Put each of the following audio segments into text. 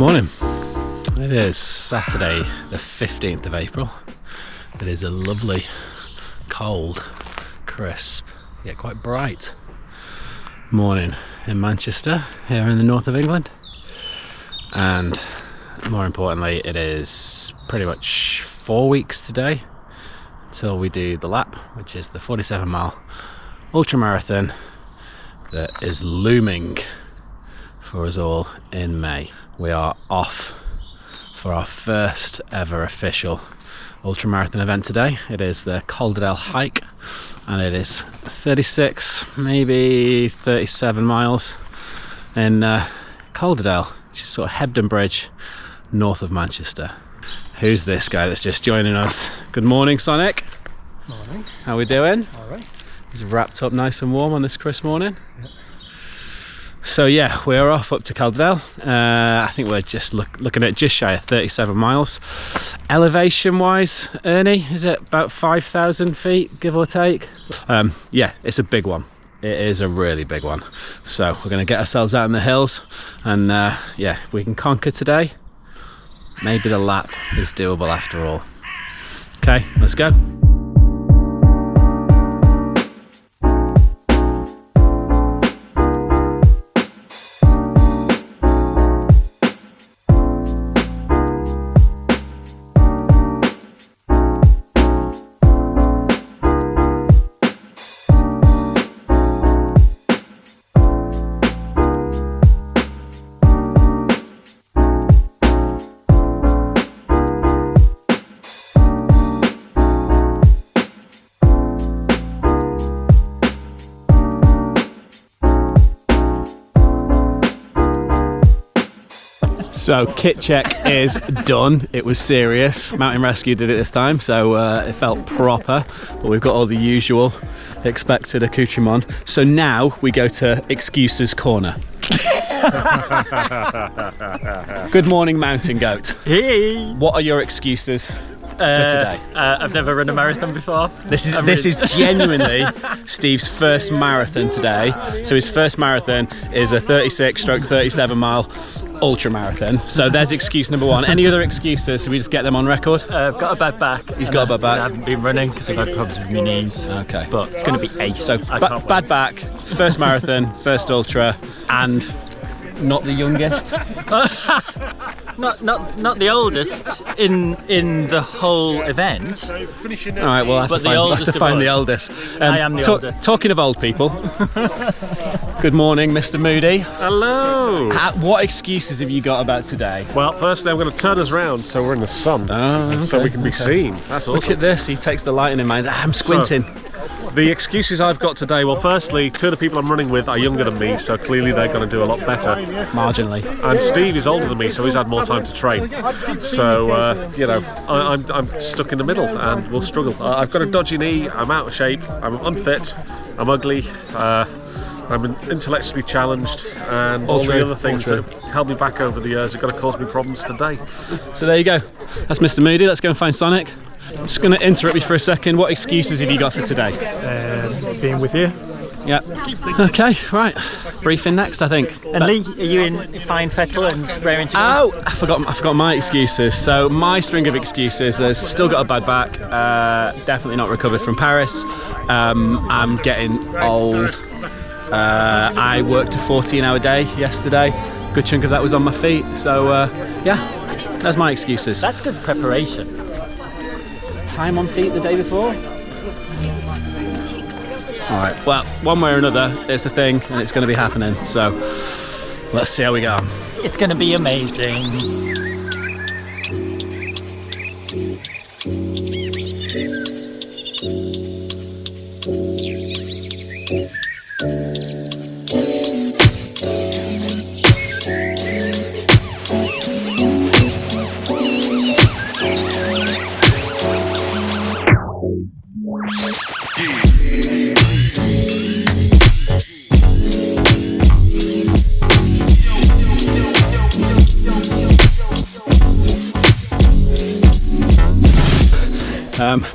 Morning. It is Saturday the 15th of April. It is a lovely, cold, crisp, yet quite bright morning in Manchester, here in the north of England. And more importantly, it is pretty much 4 weeks today till we do the lap, which is the 47-mile ultramarathon that is looming for us all in May. We are off for our first ever official ultramarathon event today. It is the Calderdale Hike, and it is 36, maybe 37 miles in Calderdale, which is sort of Hebden Bridge, north of Manchester. Who's this guy that's just joining us? Good morning, Sonic. Morning. How we doing? All right. He's wrapped up nice and warm on this crisp morning. Yep. So yeah, we're off up to Calderdale. I think we're just looking at just shy of 37 miles. Elevation wise, Ernie, is it about 5,000 feet, give or take? Yeah, it's a big one. It is a really big one. So we're going to get ourselves out in the hills, and yeah, if we can conquer today, maybe the lap is doable after all. Okay, let's go. So kit check is done. It was serious. Mountain Rescue did it this time, so it felt proper. But we've got all the usual expected accoutrement. So now we go to Excuses Corner. Good morning, Mountain Goat. Hey! What are your excuses for today? I've never run a marathon before. This is genuinely Steve's first marathon today. So his first marathon is a 36/37 mile ultra marathon. So there's excuse number one. Any other excuses? So we just get them on record? I've got a bad back. He's got a bad back. I haven't been running because I've had problems with my knees. Okay. But it's going to be ace. So bad back, first marathon, first ultra, and not the youngest. Not the oldest in the whole event. All right, we'll have to find the eldest. I am the oldest. Talking of old people. Good morning, Mr. Moody. Hello. What excuses have you got about today? Well, firstly, I'm going to turn us round so we're in the sun, so we can be seen. That's awesome. Look at this. He takes the lighting in mind. I'm squinting. The excuses I've got today, well, firstly, two of the people I'm running with are younger than me, so clearly they're going to do a lot better. Marginally. And Steve is older than me, so he's had more time to train. So, you know, I'm stuck in the middle and will struggle. I've got a dodgy knee, I'm out of shape, I'm unfit, I'm ugly, I'm intellectually challenged, and all the other things that have held me back over the years are going to cause me problems today. So there you go. That's Mr. Moody. Let's go and find Sonic. I'm just going to interrupt you for a second. What excuses have you got for today? Being with you. Yeah. Okay, right. Briefing next, I think. And Lee, are you in fine fettle and raring to go? Oh, I forgot my excuses. So my string of excuses is still got a bad back, definitely not recovered from Paris. I'm getting old. I worked a 14-hour day yesterday. Good chunk of that was on my feet. So yeah, that's my excuses. That's good preparation. Time on feet the day before? Alright, well, one way or another, it's a thing and it's going to be happening, so let's see how we go. It's going to be amazing.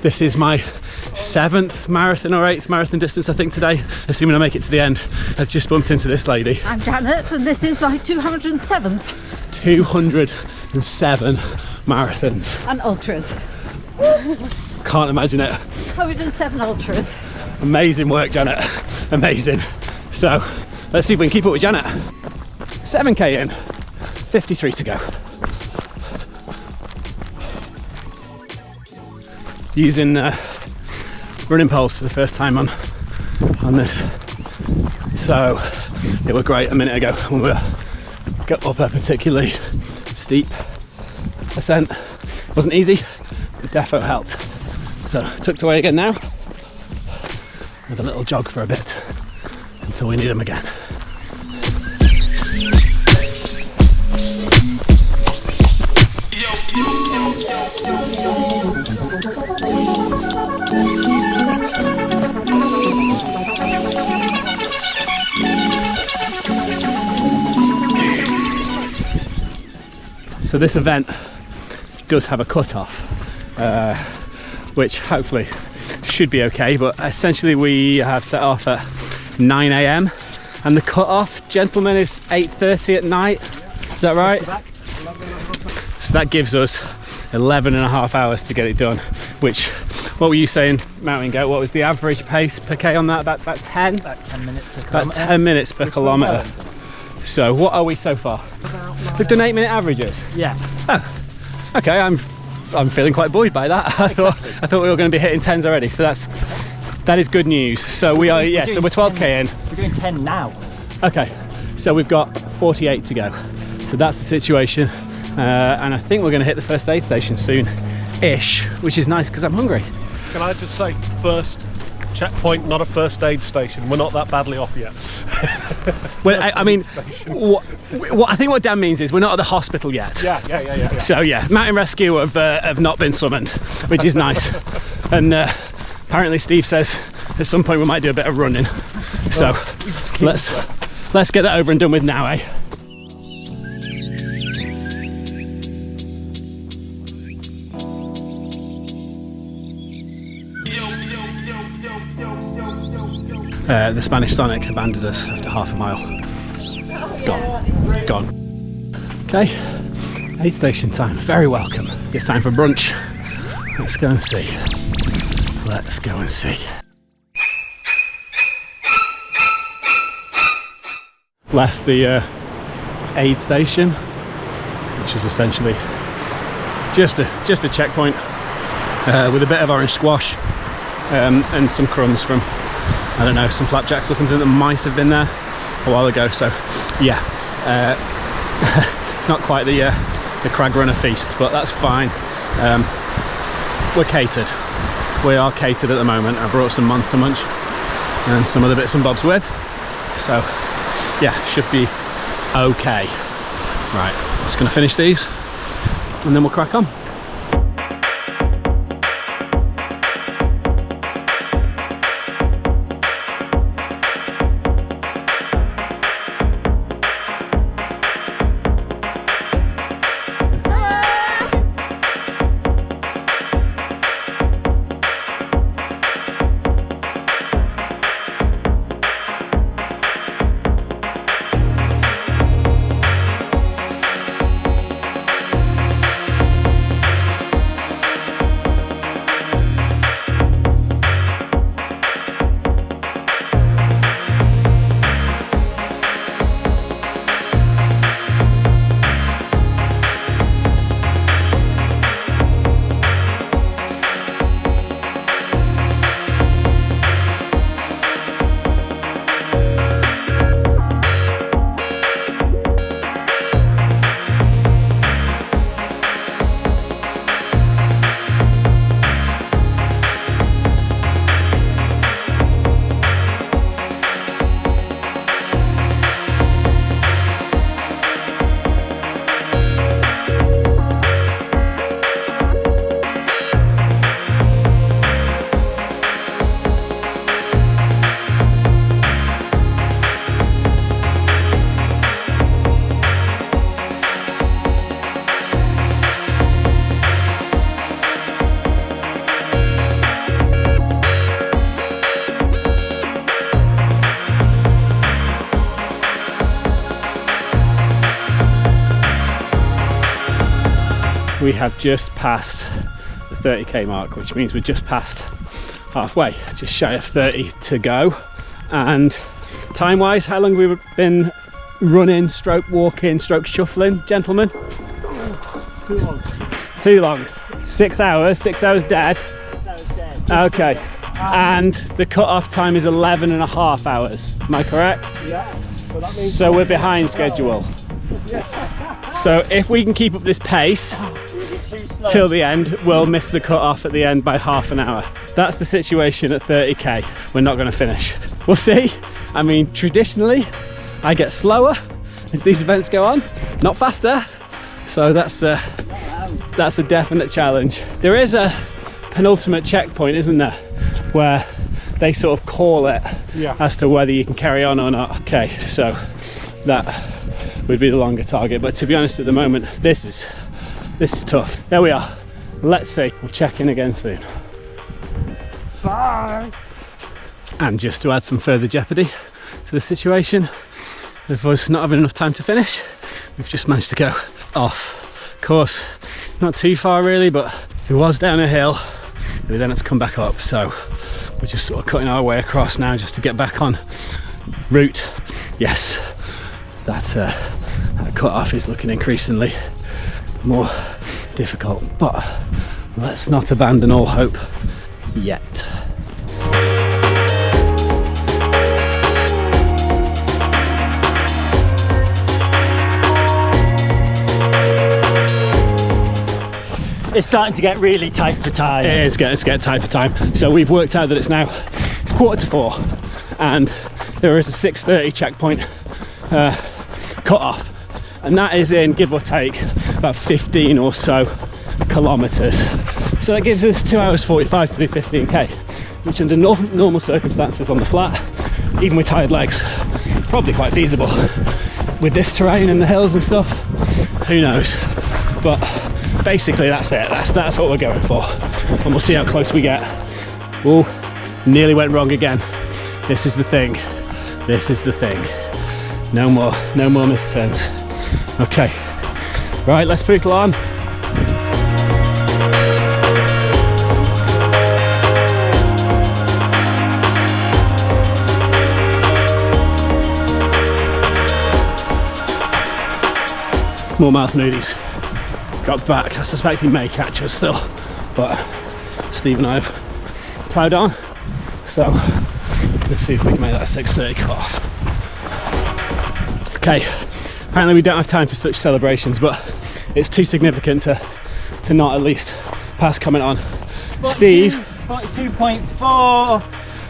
This is my 7th marathon or 8th marathon distance, I think, today, assuming I make it to the end. I've just bumped into this lady. I'm Janet, and this is my 207th. 207 marathons. And ultras. Can't imagine it. 107 ultras. Amazing work, Janet. Amazing. So let's see if we can keep up with Janet. 7k in, 53 to go. Using running poles for the first time on this. So it was great a minute ago when we got up a particularly steep ascent. It wasn't easy, but it defo helped. So tucked away again now, with a little jog for a bit until we need them again. So this event does have a cut-off, which hopefully should be okay, but essentially we have set off at 9 AM and the cut-off, gentlemen, is 8:30 at night. Is that right? So that gives us 11 and a half hours to get it done, which, what were you saying, Mountain Goat? What was the average pace per K on that? About 10? About 10 minutes a kilometre. About 10 minutes per kilometre. So what are we so far? We've done 8-minute averages. Yeah. Oh, okay. I'm feeling quite buoyed by that. I thought we were going to be hitting 10s already. So that is good news. So we are, yeah. So we're 12k in. We're doing 10 now. Okay. So we've got 48 to go. So that's the situation, and I think we're going to hit the first aid station soon-ish, which is nice because I'm hungry. Can I just say, first checkpoint, not a first aid station. We're not that badly off yet. Well, I mean, what I think what Dan means is we're not at the hospital yet. Yeah. So yeah, mountain rescue have not been summoned, which is nice. And apparently Steve says at some point we might do a bit of running. So let's get that over and done with now, eh? The Spanish Sonic abandoned us after half a mile. Gone. Okay, aid station time. Very welcome. It's time for brunch. Let's go and see. Let's go and see. Left the aid station, which is essentially just a checkpoint with a bit of orange squash and some crumbs from, I don't know, some flapjacks or something that might have been there a while ago. So yeah, it's not quite the Crag Runner feast, but that's fine. We're catered. We are catered at the moment. I brought some Monster Munch and some other bits and bobs with, so yeah, should be okay. Right, just gonna finish these and then we'll crack on. we have just passed the 30k mark, which means we're just past halfway, just shy of 30 to go. And time wise, how long have we been running, stroke walking, stroke shuffling, gentlemen? Too long. Too long. 6 hours, 6 hours dead. 6 hours dead. Okay. And the cut-off time is 11.5 hours. Am I correct? Yeah. So that means So we're behind schedule. So if we can keep up this pace till the end, we'll miss the cut-off at the end by half an hour. That's the situation at 30k. We're not going to finish. We'll see. I mean, traditionally, I get slower as these events go on, not faster. So that's a definite challenge. There is a penultimate checkpoint, isn't there, where they sort of call it as to whether you can carry on or not. Okay, so that would be the longer target, but to be honest, at the moment, this is tough. There we are. Let's see. We'll check in again soon. Bye. And just to add some further jeopardy to the situation, of us not having enough time to finish, we've just managed to go off course. Not too far really, but it was down a hill, but then it's come back up. So we're just sort of cutting our way across now just to get back on route. Yes, that cut off is looking increasingly more difficult, but let's not abandon all hope yet. It's starting to get really tight for time. It's getting tight for time. So we've worked out that it's 4:15, and there is a 6:30 checkpoint cut off, and that is in, give or take, about 15 or so kilometers. So that gives us 2 hours 45 to do 15k, which under normal circumstances on the flat, even with tired legs, probably quite feasible. With this terrain and the hills and stuff, who knows? But basically that's it. That's what we're going for, and we'll see how close we get. Oh, nearly went wrong again. This is the thing. This is the thing. No more misturns. Okay, right, let's poodle on. More mouth moodies. Got back. I suspect he may catch us still, but Steve and I have ploughed on. So let's see if we can make that 6:30 cut off. Okay, apparently we don't have time for such celebrations, but it's too significant to not at least pass comment on. Steve. 42.4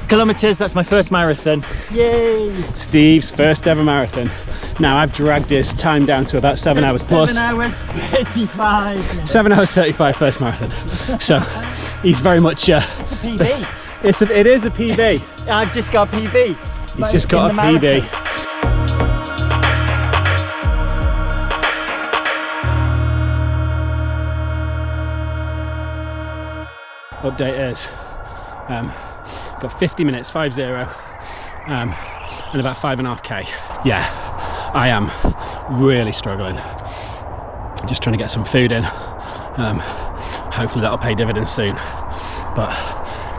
kilometers. That's my first marathon. Yay! Steve's first ever marathon. Now I've dragged his time down to about 7 hours plus. 7 hours 35. 7 hours 35 first marathon. So he's very much It's a PB. it is a PB. I've just got a PB. He's just got a PB. Update is got 50 minutes, 50, and about 5.5k. Yeah, I am really struggling. Just trying to get some food in. Hopefully that'll pay dividends soon. But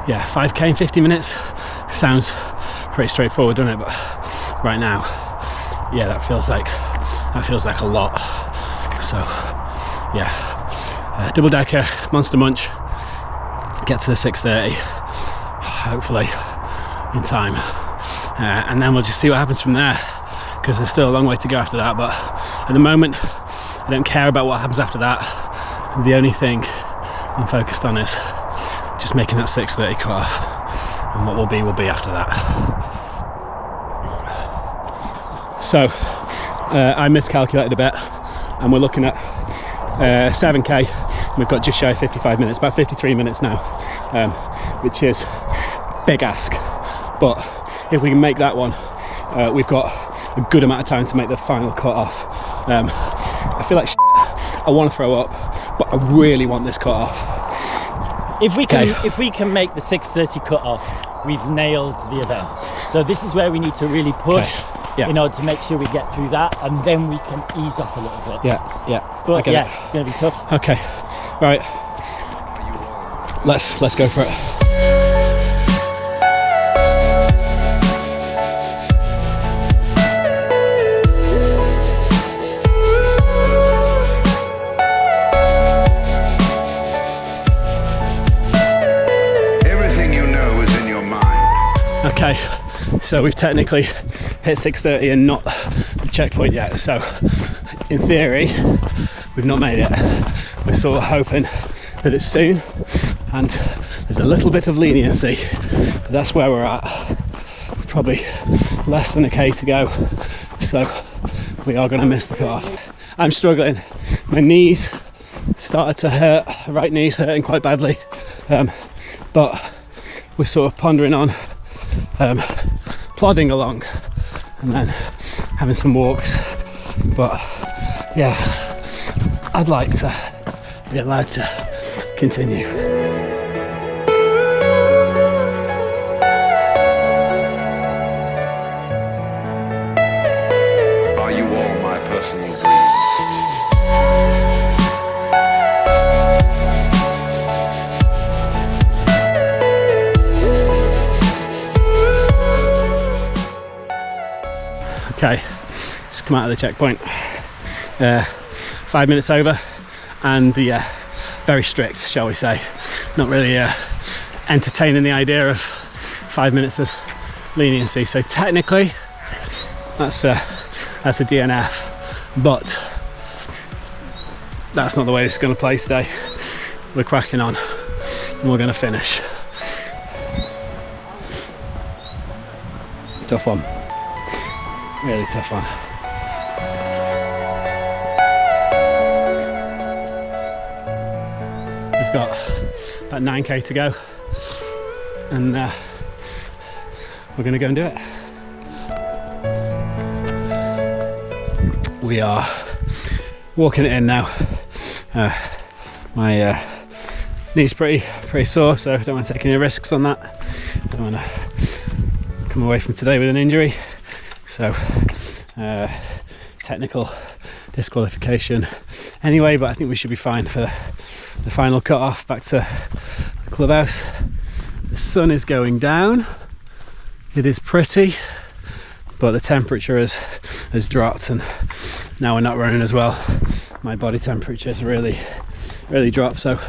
yeah, 5k in 50 minutes sounds pretty straightforward, doesn't it? But right now, yeah, that feels like a lot. So yeah, double decker, monster munch. Get to the 6:30, hopefully in time, and then we'll just see what happens from there, because there's still a long way to go after that. But at the moment, I don't care about what happens after that. The only thing I'm focused on is just making that 6:30 cut off, and what will be after that. So I miscalculated a bit, and we're looking at 7k. We've got just shy of 55 minutes, about 53 minutes now, which is big ask. But if we can make that one, we've got a good amount of time to make the final cut off. I feel like shit. I want to throw up, but I really want this cut off. If we can make the 6:30 cut off, we've nailed the event. So this is where we need to really push. Yeah. in order to make sure we get through that, and then we can ease off a little bit. Yeah. But yeah, it's going to be tough. Okay. Right. Let's go for it. Okay, so we've technically hit 6:30 and not the checkpoint yet, so in theory we've not made it. We're sort of hoping that it's soon, and there's a little bit of leniency, but that's where we're at. Probably less than a K to go, so we are going to miss the cut-off. I'm struggling. My knees started to hurt, right knee's hurting quite badly, but we're sort of pondering on plodding along and then having some walks. But yeah, I'd like to be allowed to continue. Are you all my personal dreams? Okay, just come out of the checkpoint. 5 minutes over, and yeah, very strict, shall we say. Not really entertaining the idea of 5 minutes of leniency. So technically, that's a DNF, but that's not the way this is going to play today. We're cracking on, and we're going to finish. Tough one. Really tough one. We've got about 9K to go, and we're going to go and do it. We are walking it in now. My knee's pretty sore, so I don't want to take any risks on that. I don't want to come away from today with an injury. So technical disqualification anyway, but I think we should be fine for the final cut-off back to the clubhouse. The sun is going down. It is pretty, but the temperature has dropped, and now we're not running as well. My body temperature has really dropped, so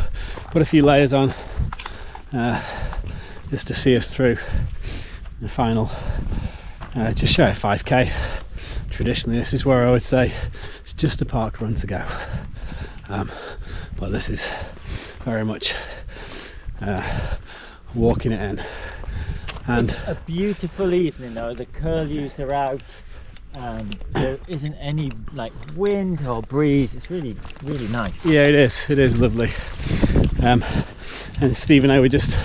put a few layers on just to see us through the final just shy of 5K. Traditionally this is where I would say it's just a park run to go, but this is very much walking it in. And it's a beautiful evening though. The curlews are out, there isn't any like wind or breeze. It's really nice. Yeah, it is lovely. And Steve and I were just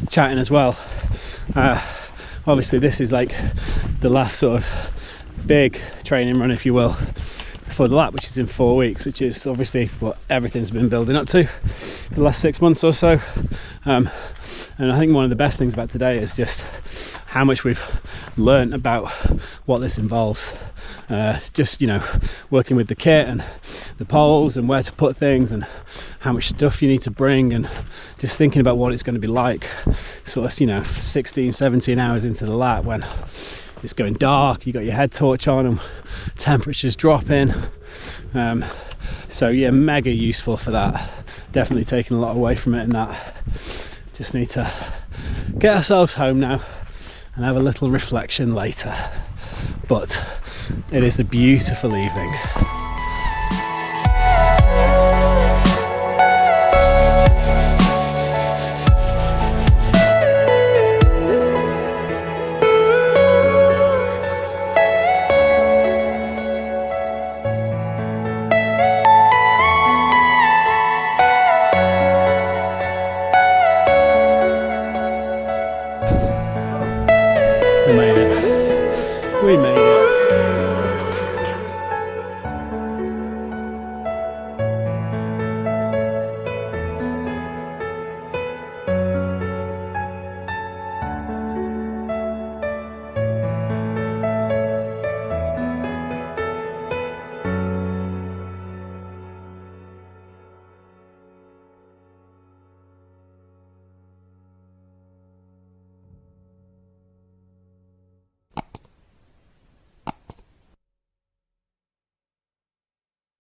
chatting as well. Obviously this is like the last sort of big training run, if you will, before the lap, which is in 4 weeks, which is obviously what everything's been building up to for the last 6 months or so. And I think one of the best things about today is just how much we've learned about what this involves. Just, you know, working with the kit and the poles and where to put things and how much stuff you need to bring, and just thinking about what it's going to be like sort of, you know, 16-17 hours into the lap when it's going dark, you got your head torch on and temperatures dropping. So yeah, mega useful for that. Definitely taking a lot away from it in that. Just need to get ourselves home now and have a little reflection later. But it is a beautiful evening. We made it.